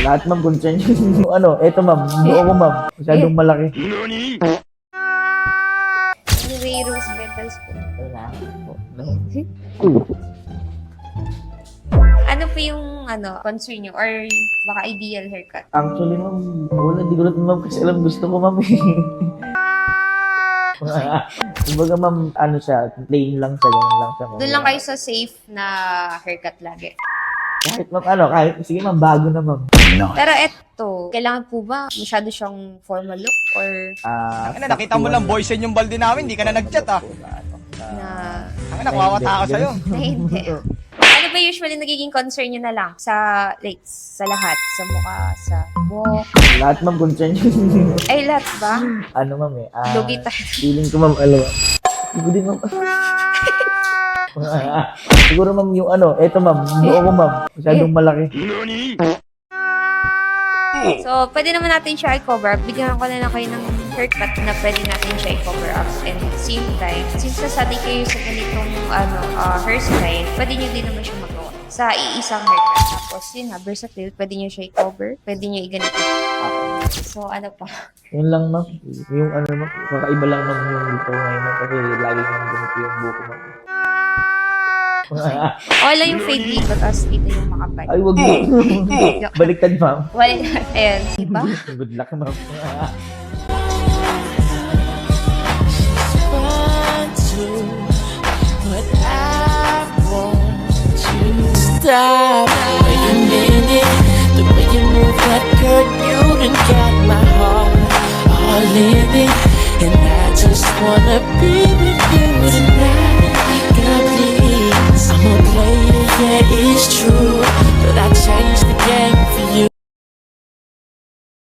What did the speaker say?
Lahat ma'am, concern yung ano, eto ma'am, noo ko ma'am, masyadong malaki. Anyway, rose petals po. Ano po yung concern nyo? Or baka ideal haircut? Actually ma'am, wala, di ko rin ma'am kasi alam gusto ko ma'am eh. Kumbaga ma'am, ano siya, plain lang siya, ganun lang siya. Doon lang kayo sa safe na haircut lagi. Kahit ma'am, ano, kahit, sige ma'am, bago na ma'am. Pero eto, kailangan po ba masyado siyang formal look? Or Nakita mo lang boysen yung balde namin, di ka na nag-chat ah. na Nawawata ako sa'yo. na hindi? Ano ba usually nagiging concern nyo na lang sa sa lahat? Sa mukha, sa buhok? Lahat ma'am, concern yung, Ay, lahat ba? ano ma'am eh. Lugi tayo. Feeling ko ma'am, ano, hindi ko din ma'am. Siguro ma'am yung ano, eto ma'am, noo ko ma'am, masyadong malaki. So, pwede naman natin siya i-cover up. Bigyan ko na lang kayo ng haircut na pwede natin siya i-cover up. And at the same time, since nasanay kayo sa ganitong hairstyle, pwede nyo din naman siya magawa sa iisang haircut. Tapos, yun nga, versatile. Pwede nyo siya i-cover. Pwede nyo i-ganito. So, ano pa? Yun lang ma'am, yung ano ma'am, kakaiba lang ma'am yung dito ngayon ma'am, kasi lagi ma'am ganito yung buko ma'am. Wala yung fade dito, tapos dito yung makapal. Ay, wag mo. Baliktad ma'am. Wala, ayan, diba? Good luck ma'am. Stop. Wait a minute, the way you move that girl, you done got my heart all in it, and I just wanna be